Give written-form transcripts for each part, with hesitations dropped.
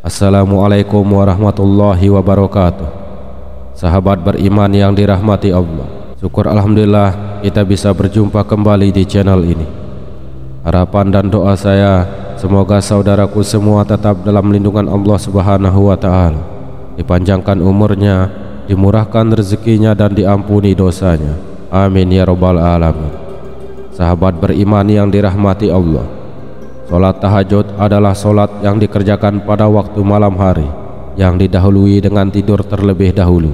Assalamualaikum warahmatullahi wabarakatuh. Sahabat beriman yang dirahmati Allah, syukur alhamdulillah kita bisa berjumpa kembali di channel ini. Harapan dan doa saya, semoga saudaraku semua tetap dalam lindungan Allah Subhanahu wa Ta'ala, dipanjangkan umurnya, dimurahkan rezekinya, dan diampuni dosanya. Amin ya rabbal alamin. Sahabat beriman yang dirahmati Allah, sholat tahajud adalah sholat yang dikerjakan pada waktu malam hari, yang didahului dengan tidur terlebih dahulu.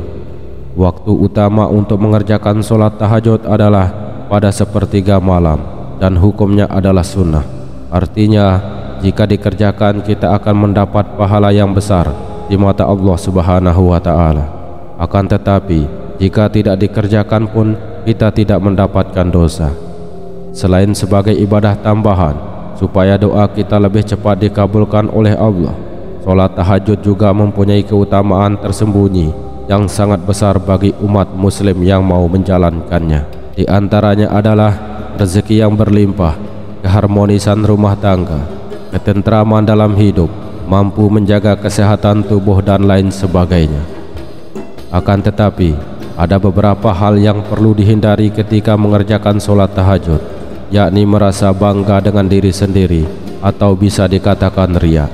Waktu utama untuk mengerjakan sholat tahajud adalah pada sepertiga malam, dan hukumnya adalah sunnah. Artinya, jika dikerjakan kita akan mendapat pahala yang besar di mata Allah Subhanahu wa Ta'ala. Akan tetapi, jika tidak dikerjakan pun kita tidak mendapatkan dosa. Selain sebagai ibadah tambahan supaya doa kita lebih cepat dikabulkan oleh Allah, sholat tahajud juga mempunyai keutamaan tersembunyi yang sangat besar bagi umat muslim yang mau menjalankannya. Di antaranya adalah rezeki yang berlimpah, keharmonisan rumah tangga, ketentraman dalam hidup, mampu menjaga kesehatan tubuh, dan lain sebagainya. Akan tetapi, ada beberapa hal yang perlu dihindari ketika mengerjakan sholat tahajud, yakni merasa bangga dengan diri sendiri atau bisa dikatakan riya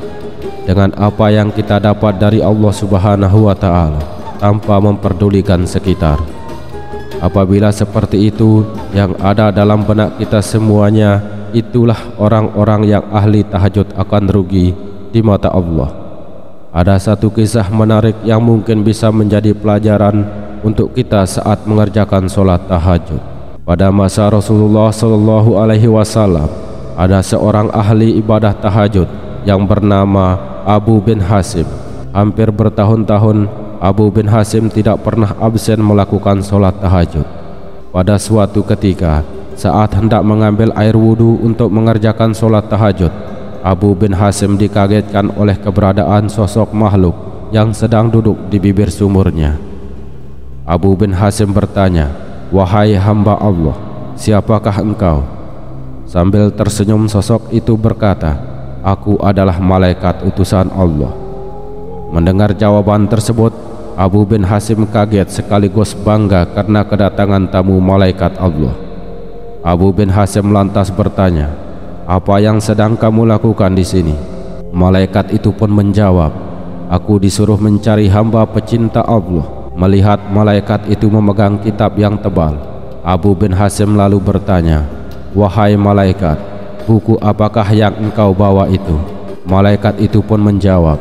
dengan apa yang kita dapat dari Allah Subhanahu wa Ta'ala tanpa memperdulikan sekitar. Apabila seperti itu, yang ada dalam benak kita semuanya, itulah orang-orang yang ahli tahajud akan rugi di mata Allah. Ada satu kisah menarik yang mungkin bisa menjadi pelajaran untuk kita saat mengerjakan sholat tahajud. Pada masa Rasulullah Shallallahu Alaihi Wasallam, ada seorang ahli ibadah tahajud yang bernama Abu bin Hasim. Hampir bertahun-tahun Abu bin Hasim tidak pernah absen melakukan sholat tahajud. Pada suatu ketika, saat hendak mengambil air wudhu untuk mengerjakan sholat tahajud, Abu bin Hasim dikagetkan oleh keberadaan sosok makhluk yang sedang duduk di bibir sumurnya. Abu bin Hasim bertanya, "Wahai hamba Allah, siapakah engkau?" Sambil tersenyum sosok itu berkata, "Aku adalah malaikat utusan Allah." Mendengar jawaban tersebut, Abu bin Hasim kaget sekaligus bangga karena kedatangan tamu malaikat Allah. Abu bin Hasim lantas bertanya, "Apa yang sedang kamu lakukan di sini?" Malaikat itu pun menjawab, "Aku disuruh mencari hamba pecinta Allah." Melihat malaikat itu memegang kitab yang tebal, Abu bin Hasim lalu bertanya, "Wahai malaikat, buku apakah yang engkau bawa itu?" Malaikat itu pun menjawab,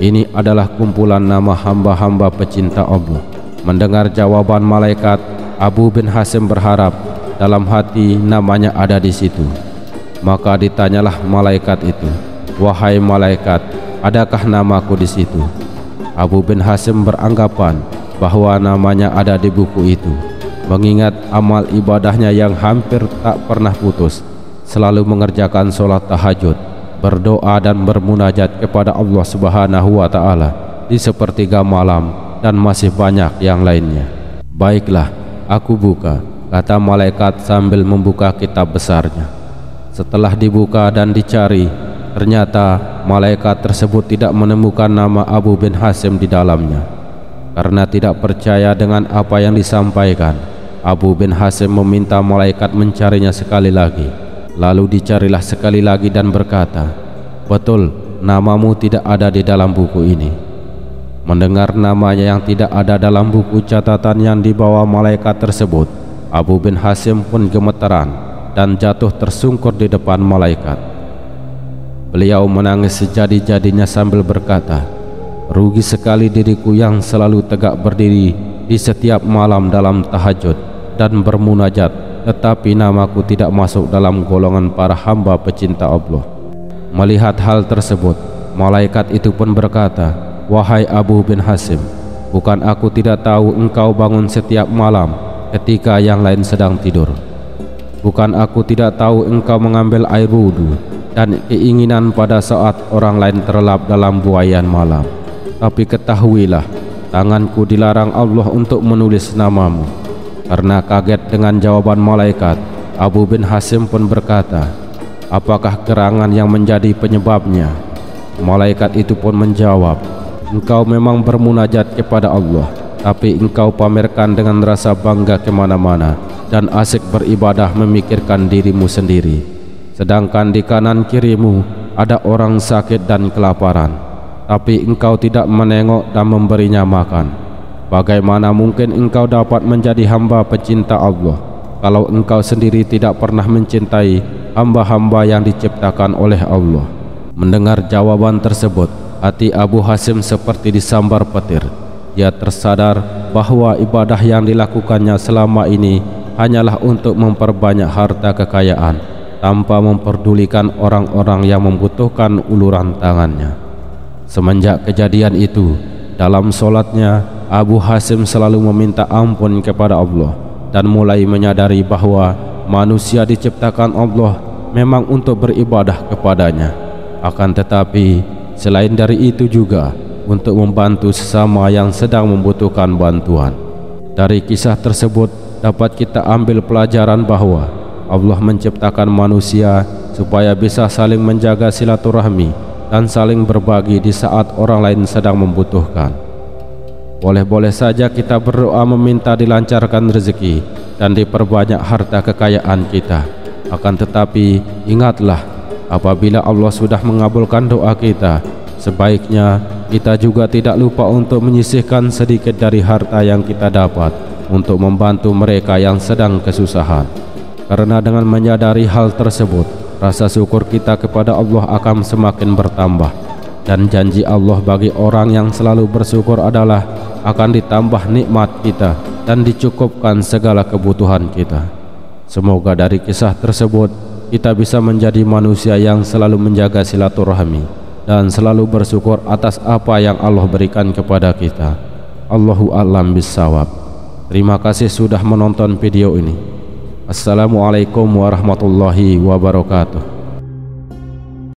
"Ini adalah kumpulan nama hamba-hamba pecinta Allah." Mendengar jawaban malaikat, Abu bin Hasim berharap dalam hati namanya ada di situ. Maka ditanyalah malaikat itu, "Wahai malaikat, adakah namaku di situ?" Abu bin Hasim beranggapan bahwa namanya ada di buku itu, mengingat amal ibadahnya yang hampir tak pernah putus, selalu mengerjakan sholat tahajud, berdoa dan bermunajat kepada Allah Subhanahu wa Ta'ala di sepertiga malam, dan masih banyak yang lainnya. "Baiklah, aku buka," kata malaikat sambil membuka kitab besarnya. Setelah dibuka dan dicari, ternyata malaikat tersebut tidak menemukan nama Abu bin Hasim di dalamnya. Karena tidak percaya dengan apa yang disampaikan, Abu bin Hasim meminta malaikat mencarinya sekali lagi. Lalu dicarilah sekali lagi dan berkata, "Betul, namamu tidak ada di dalam buku ini." Mendengar namanya yang tidak ada dalam buku catatan yang dibawa malaikat tersebut, Abu bin Hasim pun gemeteran dan jatuh tersungkur di depan malaikat. Beliau menangis sejadi-jadinya sambil berkata, "Rugi sekali diriku yang selalu tegak berdiri di setiap malam dalam tahajud dan bermunajat, tetapi namaku tidak masuk dalam golongan para hamba pecinta Allah." Melihat hal tersebut, malaikat itu pun berkata, "Wahai Abu bin Hasim, bukan aku tidak tahu engkau bangun setiap malam ketika yang lain sedang tidur? Bukan aku tidak tahu engkau mengambil air wudhu dan keinginan pada saat orang lain terlelap dalam buaian malam? Tapi ketahuilah, tanganku dilarang Allah untuk menulis namamu." Karena kaget dengan jawaban malaikat, Abu bin Hasim pun berkata, "Apakah gerangan yang menjadi penyebabnya?" Malaikat itu pun menjawab, "Engkau memang bermunajat kepada Allah, tapi engkau pamerkan dengan rasa bangga kemana-mana dan asik beribadah memikirkan dirimu sendiri. Sedangkan di kanan kirimu ada orang sakit dan kelaparan, tapi engkau tidak menengok dan memberinya makan. Bagaimana mungkin engkau dapat menjadi hamba pecinta Allah kalau engkau sendiri tidak pernah mencintai hamba-hamba yang diciptakan oleh Allah?" Mendengar jawaban tersebut, hati Abu Hasim seperti disambar petir. Dia tersadar bahwa ibadah yang dilakukannya selama ini hanyalah untuk memperbanyak harta kekayaan, tanpa memperdulikan orang-orang yang membutuhkan uluran tangannya. Semenjak kejadian itu, dalam solatnya Abu Hasim selalu meminta ampun kepada Allah dan mulai menyadari bahwa manusia diciptakan Allah memang untuk beribadah kepadanya. Akan tetapi selain dari itu juga untuk membantu sesama yang sedang membutuhkan bantuan. Dari kisah tersebut dapat kita ambil pelajaran bahwa Allah menciptakan manusia supaya bisa saling menjaga silaturahmi dan saling berbagi di saat orang lain sedang membutuhkan. Boleh-boleh saja kita berdoa meminta dilancarkan rezeki dan diperbanyak harta kekayaan kita. Akan tetapi ingatlah, apabila Allah sudah mengabulkan doa kita, sebaiknya kita juga tidak lupa untuk menyisihkan sedikit dari harta yang kita dapat untuk membantu mereka yang sedang kesusahan. Karena dengan menyadari hal tersebut, rasa syukur kita kepada Allah akan semakin bertambah. Dan janji Allah bagi orang yang selalu bersyukur adalah akan ditambah nikmat kita dan dicukupkan segala kebutuhan kita. Semoga dari kisah tersebut kita bisa menjadi manusia yang selalu menjaga silaturahmi dan selalu bersyukur atas apa yang Allah berikan kepada kita. Allahu a'lam bissawab. Terima kasih sudah menonton video ini. Assalamualaikum warahmatullahi wabarakatuh.